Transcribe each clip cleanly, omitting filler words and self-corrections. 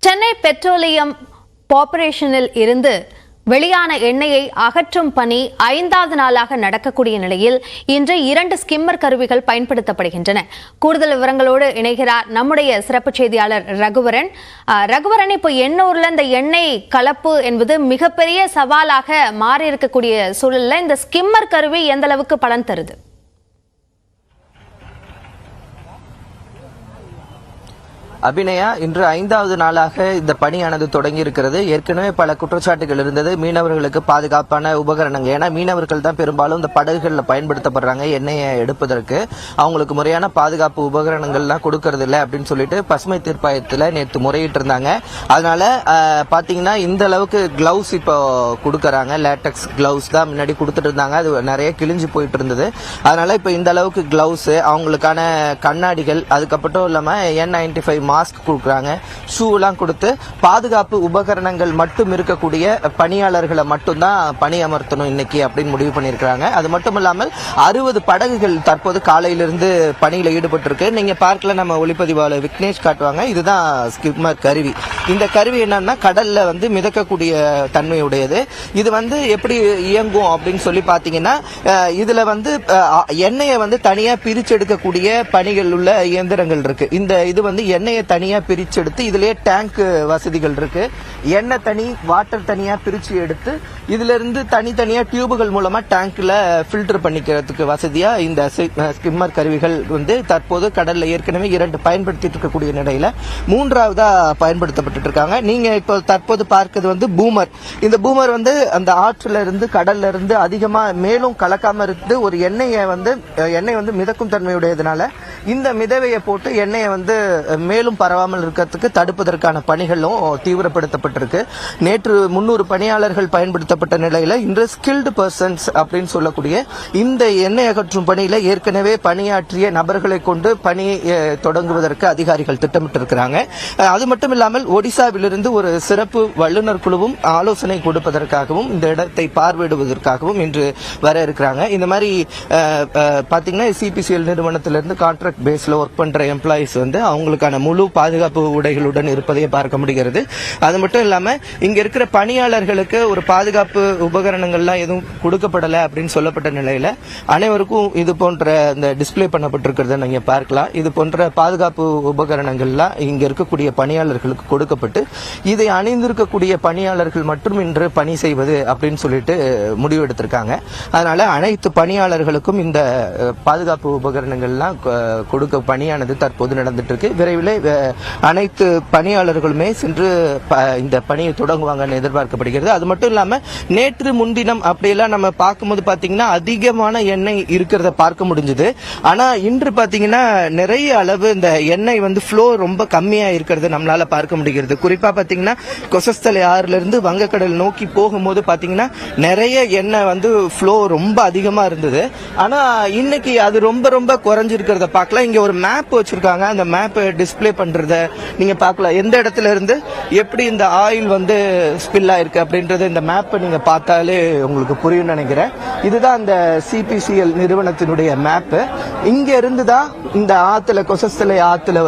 Chennai petroleum கார்ப்பரேஷனில் இருந்து வெளியான எண்ணெயை அகற்றும் பணி 5வது நாளாக நடக்கக்கூடிய நிலையில் இன்று 2 ஸ்கிம்மர் கருவிகள் பயன்படுத்தப்படுகின்றன. கூடுதல் விவரங்களோடு இணைகிறார் நம்முடைய சிறப்பு செய்தியாளர் ரகுவரன். இப்போ எண்ணூர்ல இந்த எண்ணெய் கலப்பு என்பது மிகப்பெரிய சவாலாக மாறி இருக்கக்கூடிய சூழல்ல இந்த ஸ்கிம்மர் கருவி எந்த அளவுக்கு பலன் தருது? அபிநயா, இன்று 5வது நாளாக இந்த பணியானது தொடங்கி இருக்கிறது. ஏற்கனவே பல குற்றச்சாட்டுகள் இருந்தது மீனவர்களுக்கு பாதுகாப்பான உபகரணங்கள். ஏன்னா மீனவர்கள் தான் பெரும்பாலும் இந்த படகுகளில் பயன்படுத்தப்படுறாங்க எண்ணெயை எடுப்பதற்கு. அவங்களுக்கு முறையான பாதுகாப்பு உபகரணங்கள்லாம் கொடுக்கறது இல்லை அப்படின்னு சொல்லிட்டு பசுமை தீர்ப்பாயத்தில் நேற்று முறையிட்டு இருந்தாங்க. அதனால பாத்தீங்கன்னா இந்த அளவுக்கு கிளவுஸ் இப்போ கொடுக்கறாங்க. லேட்டக்ஸ் கிளவுஸ் தான் முன்னாடி கொடுத்துட்டு இருந்தாங்க, அது நிறைய கிழிஞ்சு போயிட்டு இருந்தது. அதனால இப்போ இந்த அளவுக்கு கிளவுஸ், அவங்களுக்கான கண்ணாடிகள், அதுக்கப்புறம் இல்லாம N95 மாஸ்க் கொடுக்குறாங்க, ஷூ எல்லாம் கொடுத்து பாதுகாப்பு உபகரணங்கள் மட்டும் இருக்கக்கூடிய பணியாளர்களை மட்டும்தான் பணி அமர்த்தணும் இன்னைக்கு அப்படின்னு முடிவு பண்ணியிருக்கிறாங்க. அது மட்டும் இல்லாமல் 60 படகுகள் தற்போது காலையிலிருந்து பணியில் ஈடுபட்டு இருக்கு. நீங்க பார்க்கல, நம்ம ஒளிப்பதிவாளர் விக்னேஷ் காட்டுவாங்க. இதுதான் ஸ்கிம்மர் கருவி. இந்த கருவி என்னன்னா கடல்ல மிதக்கக்கூடிய தன்மையுடையது. இது எப்படி இயங்கும் அப்படின்னு சொல்லி பாத்தீங்கன்னா, இதுல எண்ணெயை தனியா பிரிச்செடுக்கக்கூடிய பணிகள் உள்ள இயந்திரங்கள் இருக்கு. இது எண்ணெயை தனியா பிரிச்செடுத்து இதுலயே டேங்க் வசதிகள் இருக்கு. எண்ணெய் தனி, வாட்டர் தனியா பிரிச்சு எடுத்து இதுல இருந்து தனித்தனியா டியூபுகள் மூலமா டேங்க்ல ஃபில்டர் பண்ணிக்கிறதுக்கு வசதியா இந்த ஸ்கிம்மர் கருவிகள் தற்போது கடல்ல ஏற்கனவே 2 பயன்படுத்திட்டு இருக்கக்கூடிய நிலையில 3வதா பயன்படுத்தப்பட்டு இருக்காங்க. நீங்க இப்போ தற்போது பார்க்கிறது பூமர். இந்த பூமர் அந்த ஆற்றுல இருந்து கடல்ல இருந்து அதிகமா மேலும் கலக்காம இருந்து ஒரு எண்ணெய் மிதக்கும் தன்மையுடையதுனால இந்த மிதவையை போட்டு எண்ணெயை மேலும் பரவாமல் இருக்கிறதுக்கு தடுப்பதற்கான பணிகளும் தீவிரப்படுத்தப்பட்டிருக்கு. நேற்று 300 பணியாளர்கள் பயன்படுத்தப்பட்ட நிலையில இன்று ஸ்கில்டு பர்சன்ஸ் அப்படின்னு சொல்லக்கூடிய இந்த எண்ணெய் அகற்றும் பணியில ஏற்கனவே பணியாற்றிய நபர்களை கொண்டு பணி தொடங்குவதற்கு அதிகாரிகள் திட்டமிட்டிருக்கிறாங்க. அது மட்டும் இல்லாமல் ஒடிசாவிலிருந்து ஒரு சிறப்பு வல்லுநர் குழுவும் ஆலோசனை கொடுப்பதற்காகவும் இந்த இடத்தை பார்வையிடுவதற்காகவும் இன்று வர இருக்கிறாங்க. இந்த மாதிரி பாத்தீங்கன்னா சிபிசிஎல் நிறுவனத்திலிருந்து கான்ட்ராக்ட் பேஸ்ல ஒர்க் பண்ற எம்ப்ளாயிஸ் அவங்களுக்கான முழு பாதுகாப்பு உடைகளுடன் இருப்பதையே பார்க்க முடிகிறது. அது மட்டும் இல்லாம இங்க இருக்கிற பணியாளர்களுக்கு ஒரு பாதுகாப்பு உபகரணங்கள்லாம் எதுவும் கொடுக்கப்படல அப்படின்னு சொல்லப்பட்ட நிலையில அனைவருக்கும் இது போன்ற இந்த டிஸ்பிளே பண்ணப்பட்டிருக்கிறத நீங்க பார்க்கலாம். இது போன்ற பாதுகாப்பு உபகரணங்கள்லாம் இங்க இருக்கக்கூடிய பணியாளர்களுக்கு கொடுக்கப்பட்டு இதை அணிந்திருக்கக்கூடிய பணியாளர்கள் மட்டும் இன்று பணி செய்வது அப்படின்னு சொல்லிட்டு முடிவெடுத்திருக்காங்க. அதனால அனைத்து பணியாளர்களுக்கும் இந்த பாதுகாப்பு உபகரணங்கள்லாம் கொடுக்க பணியானது தற்போது நடந்துட்டு இருக்கு. விரைவில் அனைத்து பணியாளர்களுமே சென்று இந்த பணியை தொடங்குவாங்கன்னு எதிர்பார்க்கப்படுகிறது. அது மட்டும் இல்லாம நேற்று முன்தினம் அப்படியெல்லாம் நம்ம பார்க்கும்போது பாத்தீங்கன்னா அதிகமான எண்ணெய் இருக்கிறத பார்க்க முடிஞ்சது. ஆனா இன்று பாத்தீங்கன்னா நிறைய அளவு இந்த எண்ணெய் ஃப்ளோ ரொம்ப கம்மியா இருக்கிறது நம்மளால பார்க்க முடிகிறது. குறிப்பா பாத்தீங்கன்னா கொசஸ்தலை ஆறுல இருந்து வங்கக்கடல் நோக்கி போகும்போது பாத்தீங்கன்னா நிறைய எண்ணெய் ஃப்ளோ ரொம்ப அதிகமா இருந்தது. ஆனா இன்னைக்கு அது ரொம்ப ரொம்ப குறைஞ்சிருக்கிறத பார்க்கலாம். இங்க ஒரு மேப் வச்சிருக்காங்க. அந்த மேப் டிஸ்பிளே பண்றத நீங்க பார்க்கலாம். எந்த இடத்துல இருந்து எப்படி இந்த ஆயில் ஸ்பில் ஆயிருக்கு அப்படின்றது இந்த மேப்பை நீங்க பார்த்தாலே உங்களுக்கு புரியும் நினைக்கிறேன். இதுதான் இந்த சிபிசிஎல் நிறுவனத்தினுடைய மேப். இங்க இருந்துதான் இந்த ஆத்துல கொசஸ்தலை ஆத்துல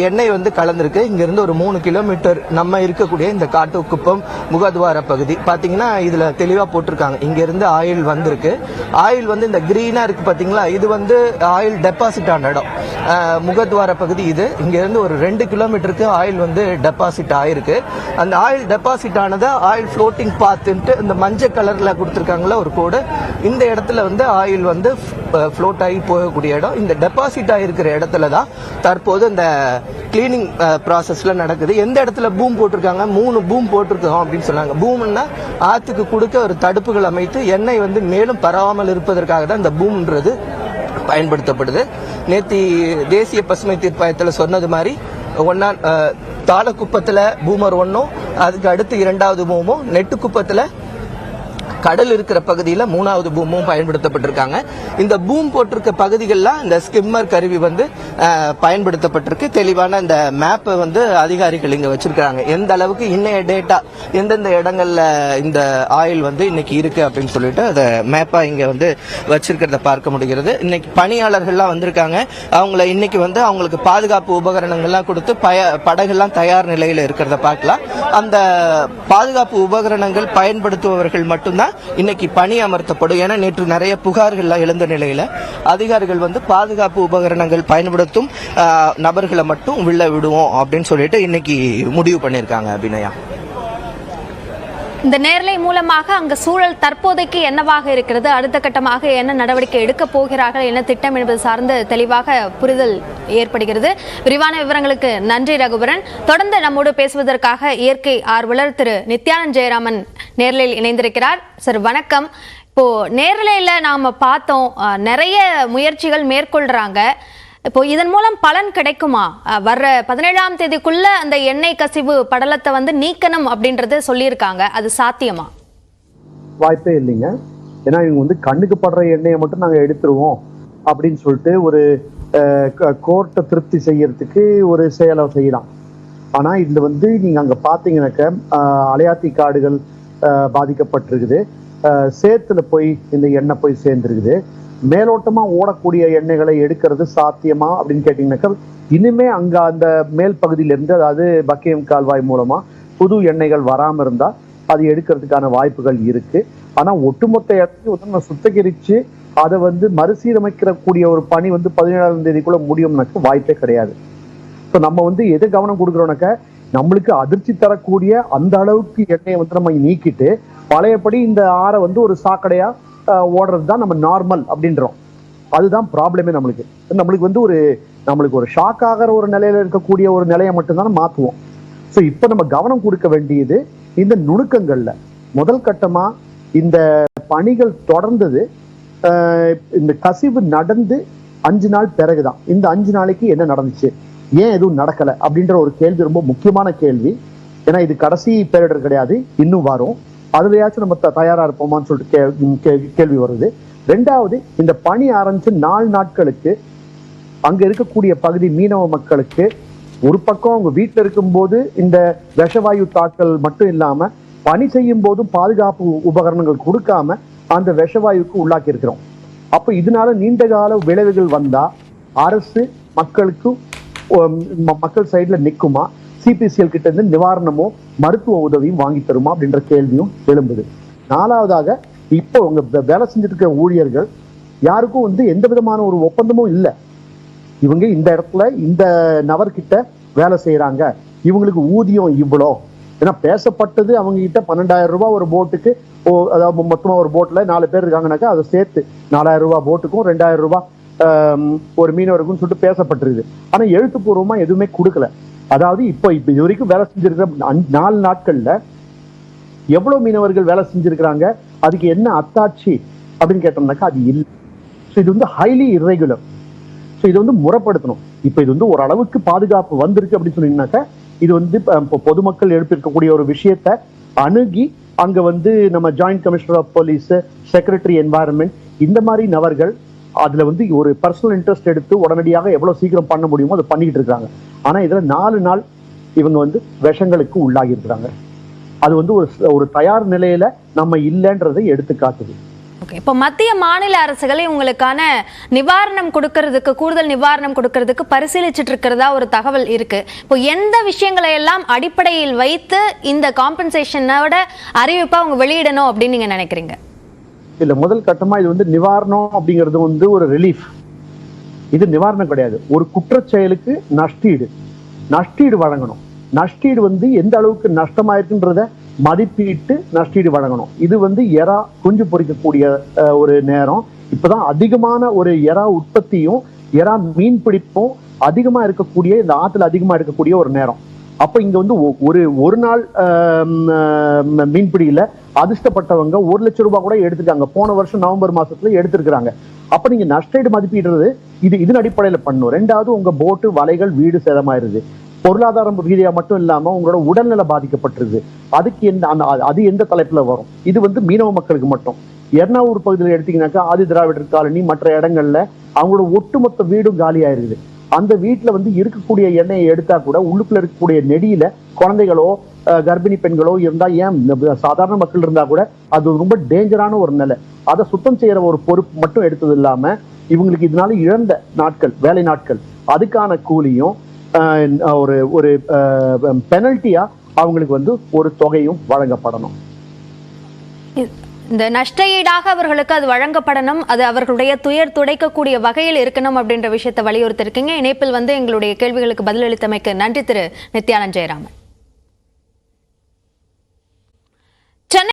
எண்ணெய் கலந்திருக்கு. இங்க இருந்து ஒரு 3 கிலோமீட்டர் நம்ம இருக்கக்கூடிய இந்த காட்டுக்குப்பம் முகத்வார பகுதி பாத்தீங்கன்னா இதுல தெளிவா போட்டிருக்காங்க. இங்க இருந்து ஆயில் வந்திருக்கு. ஆயில் இந்த கிரீனா இருக்கு பாத்தீங்களா, இது ஆயில் டெபாசிட் ஆன இடம். முகத்வார பகுதி இது. இங்க இருந்து ஒரு 2 கிலோமீட்டருக்கு ஆயில் டெபாசிட் ஆயிருக்கு. அந்த ஆயில் டெபாசிட் ஆனது ஆயில் ஃப்ளோட்டிங் பாத்துட்டு இந்த மஞ்சள் கலர்ல கொடுத்திருக்காங்களா ஒரு கோடு. இந்த இடத்துல ஆயில் ஃப்ளோட் ஆகி போகக்கூடிய இடம். இந்த டெபாசிட் ஆயிருக்கிற இடத்துல தான் தற்போது இந்த கிளீனிங் ப்ராசஸ்ல நடக்குது. எந்த இடத்துல பூம் போட்டிருக்காங்க, 3 பூம் போட்டிருக்கோம் அப்படின்னு சொன்னாங்க. பூம்னா ஆத்துக்கு கொடுக்க ஒரு தடுப்புகள் அமைத்து எண்ணெய் மேலும் பரவாமல் இருப்பதற்காக தான் இந்த பூம்ன்றது பயன்படுத்தப்படுது. நேத்தி தேசிய பசுமை தீர்ப்பாயத்தில் சொன்னது மாதிரி தாளக்குப்பத்துல பூமர் 1, அதுக்கு அடுத்து 2வது பூமும், நெட்டுக்குப்பத்துல கடல் இருக்கிற பகுதியில் 3வது பூமும் பயன்படுத்தப்பட்டிருக்காங்க. இந்த பூம் போட்டிருக்க பகுதிகளில் இந்த ஸ்கிம்மர் கருவி வந்து பயன்படுத்தப்பட்டிருக்கு. தெளிவான இந்த மேப்பை வந்து அதிகாரிகள் இங்க வச்சிருக்காங்க. எந்த அளவுக்கு இன்னைய டேட்டா எந்தெந்த இடங்கள்ல இந்த ஆயில் வந்து இன்னைக்கு இருக்கு அப்படின்னு சொல்லிட்டு அதை மேப்பா இங்க வந்து வச்சிருக்கிறத பார்க்க முடிகிறது. இன்னைக்கு பணியாளர்கள்லாம் வந்திருக்காங்க. அவங்கள இன்னைக்கு வந்து அவங்களுக்கு பாதுகாப்பு உபகரணங்கள்லாம் கொடுத்து படகுலாம் தயார் நிலையில இருக்கிறத பார்க்கலாம். அந்த பாதுகாப்பு உபகரணங்கள் பயன்படுத்துபவர்கள் மட்டும்தான் இன்னைக்கு பணி அமர்த்தப்படும். ஏன்னா நேற்று நிறைய புகார்கள்லாம் எழுந்த நிலையில அதிகாரிகள் வந்து பாதுகாப்பு உபகரணங்கள் பயன்படுத்தும் நபர்களை மட்டும் உள்ள விடுவோம் அப்படின்னு சொல்லிட்டு இன்னைக்கு முடிவு பண்ணிருக்காங்க. அபிநயா, இந்த நேரலை மூலமாக அங்க சூழல் தற்போதைக்கு என்னவாக இருக்கிறது, அடுத்த கட்டமாக என்ன நடவடிக்கை எடுக்க போகிறார்கள், என்ன திட்டம் என்பது சார்ந்து தெளிவாக புரிதல் ஏற்படுகிறது. விரிவான விவரங்களுக்கு நன்றி ரகுபரன். தொடர்ந்து நம்மோடு பேசுவதற்காக இயற்கை ஆர்வலர் திரு நித்யானந்த் ஜெயராமன் நேரலையில் இணைந்திருக்கிறார். சார் வணக்கம். இப்போ நேரலையில நாம பார்த்தோம், நிறைய முயற்சிகள் மேற்கொள்றாங்க. இப்போ இதன் மூலம் பலன் கிடைக்குமா? வர்ற 17ஆம் தேதிக்குள்ள அந்த எண்ணெய் கசிவு படலத்தை வந்து நீக்கணும் அப்படின்றது சொல்லியிருக்காங்க. அது சாத்தியமா? வாய்ப்பே இல்லைங்க. ஏன்னா இவங்க வந்து கண்ணுக்கு படுற எண்ணெயை மட்டும் நாங்க எடுத்துருவோம் அப்படின்னு சொல்லிட்டு ஒரு கோர்ட்டை திருப்தி செய்யறதுக்கு ஒரு செயலை செய்யலாம். ஆனா இதுல வந்து நீங்க அங்க பாத்தீங்கன்னாக்க அலையாத்தி காடுகள் பாதிக்கப்பட்டிருக்குது. சேத்துல போய் இந்த எண்ணெய் போய் சேர்ந்துருக்குது. மேலோட்டமா ஓடக்கூடிய எண்ணெய்களை எடுக்கிறது சாத்தியமா அப்படின்னு கேட்டீங்கன்னாக்கா இனிமே அங்க அந்த மேல் பகுதியில இருந்து, அதாவது பக்கியம் கால்வாய் மூலமா புது எண்ணெய்கள் வராம இருந்தா அது எடுக்கிறதுக்கான வாய்ப்புகள் இருக்கு. ஆனா ஒட்டுமொத்த இடத்தையும் வந்து நம்ம சுத்திகரிச்சு அதை வந்து மறுசீரமைக்கிற கூடிய ஒரு பணி வந்து 17ஆம் தேதிக்குள்ள முடியும்னாக்க வாய்ப்பே கிடையாது. ஸோ நம்ம வந்து எதை கவனம் கொடுக்குறோம்னாக்க நம்மளுக்கு அதிர்ச்சி தரக்கூடிய அந்த அளவுக்கு எண்ணெயை வந்து நம்ம நீக்கிட்டு பழையபடி இந்த ஆறை வந்து ஒரு சாக்கடையா ஓடுறது தான் நம்ம நார்மல் அப்படின்றோம். அதுதான் ப்ராப்ளமே. நம்மளுக்கு வந்து நம்மளுக்கு ஒரு ஷாக் ஆகிற ஒரு நிலையில இருக்கக்கூடிய ஒரு நிலையை மட்டும்தான் மாற்றுவோம். ஸோ இப்போ நம்ம கவனம் கொடுக்க வேண்டியது இந்த நுணுக்கங்கள்ல. முதல் கட்டமா இந்த பணிகள் தொடர்ந்தது, இந்த கசிவு நடந்து 5 நாள் பிறகுதான். இந்த 5 நாளைக்கு என்ன நடந்துச்சு, ஏன் எதுவும் நடக்கல அப்படின்ற ஒரு கேள்வி ரொம்ப முக்கியமான கேள்வி. ஏன்னா இது கடைசி பேரிடர் கிடையாது, இன்னும் வரும். அதுலயாச்சும் நம்ம தயாரா இருப்போமான்னு சொல்லிட்டு கேள்வி வருது. 2வது, இந்த பணி ஆரம்பிச்சு 4 நாட்களுக்கு அங்க இருக்கக்கூடிய பகுதி மீனவ மக்களுக்கு ஒரு பக்கம் அவங்க வீட்டுல இருக்கும்போது இந்த விஷவாயு தாக்கல் மட்டும் இல்லாம பணி செய்யும் போதும் பாதுகாப்பு உபகரணங்கள் கொடுக்காம அந்த விஷவாயுக்கு உள்ளாக்கி இருக்கிறோம். அப்ப இதனால நீண்ட கால விளைவுகள் வந்தா அரசு மக்கள் சைட்ல நிக்குமா, சிபிசிஎல் கிட்ட இருந்து நிவாரணமோ மருத்துவ உதவியும் வாங்கி தருமா அப்படின்ற கேள்வியும் எழும்புது. 4வதாக, இப்போ உங்க வேலை செஞ்சுட்டு இருக்கிற ஊழியர்கள் யாருக்கும் வந்து எந்த விதமான ஒரு ஒப்பந்தமும் இல்லை. இவங்க இந்த இடத்துல இந்த நபர்கிட்ட வேலை செய்யறாங்க, இவங்களுக்கு ஊதியம் இவ்வளோ. ஏன்னா பேசப்பட்டது அவங்க கிட்ட 12,000 ரூபாய் ஒரு போட்டுக்கு. அதாவது மொத்தமா ஒரு போட்ல 4 பேர் இருக்காங்கனாக்கா அதை சேர்த்து 4,000 ரூபாய் போட்டுக்கும் 2,000 ரூபாய் ஒரு மீனவருக்கும் சொல்லிட்டு பேசப்பட்டிருக்கு. ஆனா எழுத்துப்பூர்வமா எதுவுமே கொடுக்கல. அதாவது இப்போ இது வரைக்கும் வேலை செஞ்சிருக்கிற 4 நாட்கள்ல எவ்வளவு மீனவர்கள் வேலை செஞ்சிருக்கிறாங்க, அதுக்கு என்ன அத்தாட்சி அப்படின்னு கேட்டோம்னாக்கா அது இல்லை. இது வந்து ஹைலி இர்ரெகுலர். ஸோ இது வந்து முறைப்படுத்தணும். இப்போ இது வந்து ஓரளவுக்கு பாதுகாப்பு வந்திருக்கு அப்படின்னு சொன்னீங்கன்னாக்கா இது வந்து பொதுமக்கள் எழுப்பியிருக்கக்கூடிய ஒரு விஷயத்த அணுகி அங்க வந்து நம்ம joint commissioner of police, secretary environment, இந்த மாதிரி நபர்கள் அதுல வந்து ஒரு பர்சனல் இன்ட்ரெஸ்ட் எடுத்து உடனடியாக எவ்வளவு சீக்கிரம் பண்ண முடியுமோ அதை பண்ணிக்கிட்டு இருக்காங்க. ஆனா இதுல 4 நாள் இவங்க வந்து விஷங்களுக்கு உள்ளாகி இருக்கிறாங்க. அது வந்து ஒரு தயார் நிலையில நம்ம இல்லைன்றதை எடுத்து காட்டுது. இப்போ மத்திய மாநில அரசுகளை உங்களுக்கான நிவாரணம் கொடுக்கறதுக்கு, கூடுதல் நிவாரணம் கொடுக்கறதுக்கு பரிசீலிச்சுட்டு இருக்கிறதா ஒரு தகவல் இருக்கு. இப்போ எந்த விஷயங்களை எல்லாம் அடிப்படையில் வைத்து இந்த காம்பன்சேஷனோட அறிவிப்பா அவங்க வெளியிடணும் அப்படின்னு நீங்க நினைக்கிறீங்க? இல்ல, முதல் கட்டமா இது வந்து நிவாரணம் அப்படிங்கிறது வந்து ஒரு ரிலீஃப். இது நிவாரணம் கிடையாது. ஒரு குற்றச்செயலுக்கு நஷ்டீடு வழங்கணும். நஷ்டீடு வந்து எந்த அளவுக்கு நஷ்டமாயிருக்குன்றத மதிப்பீட்டு நஷ்டீடு வழங்கணும். இது வந்து எறா குஞ்சு பொறிக்கக்கூடிய ஒரு நேரம். இப்பதான் அதிகமான ஒரு எறா உற்பத்தியும் எறா மீன் பிடிப்பும் அதிகமா இருக்கக்கூடிய, இந்த ஆத்துல அதிகமா இருக்கக்கூடிய ஒரு நேரம். அப்ப இங்க வந்து ஒரு நாள் மீன்பிடியில அதிர்ஷ்டப்பட்டவங்க 1 லட்சம் ரூபாய் கூட எடுத்துட்டாங்க. போன வருஷம் நவம்பர் மாசத்துல எடுத்திருக்கிறாங்க. அப்ப நீங்க நஷ்டஈடு மதிப்பீடுறது இதன் அடிப்படையில பண்ணும். 2வது, உங்க போட்டு, வலைகள், வீடு சேதமாயிருது. பொருளாதார ரீதியா மட்டும் இல்லாம உங்களோட உடல்நல பாதிக்கப்பட்டிருக்கு. அதுக்கு அது எந்த தலைப்புல வரும்? இது வந்து மீனவ மக்களுக்கு மட்டும். எர்ணாவூர் பகுதியில் எடுத்தீங்கன்னாக்கா ஆதி திராவிடர் காலனி மற்ற இடங்கள்ல அவங்களோட ஒட்டுமொத்த வீடும் காலி ஆயிருக்குது. அந்த வீட்டுல வந்து இருக்கக்கூடிய எண்ணெயை எடுத்தா கூட உள்ளுக்குள்ள இருக்கக்கூடிய நெடியில குழந்தைகளோ கர்ப்பிணி பெண்களோ இருந்தா, ஏன் சாதாரண மக்கள் இருந்தா கூட அது ரொம்ப டேஞ்சரான ஒரு நிலை. அதை சுத்தம் செய்யற ஒரு பொறுப்பு மட்டும் எடுத்தது இல்லாம இவங்களுக்கு இதனால இழந்த நாட்கள், வேலை நாட்கள், அதுக்கான கூலியும் ஒரு ஒரு பெனல்ட்டியா அவங்களுக்கு வந்து ஒரு தொகையும் வழங்கப்படணும். இந்த நஷ்ட ஈடாக அவர்களுக்கு அது வழங்கப்படணும், அது அவர்களுடைய துயர் துடைக்கக்கூடிய வகையில் இருக்கணும் அப்படின்ற விஷயத்தை வலியுறுத்திருக்கீங்க. இணைப்பில் வந்து எங்களுடைய கேள்விகளுக்கு பதிலளித்தமைக்கு நன்றி திரு நித்யானந்த் ஜெயராமன்.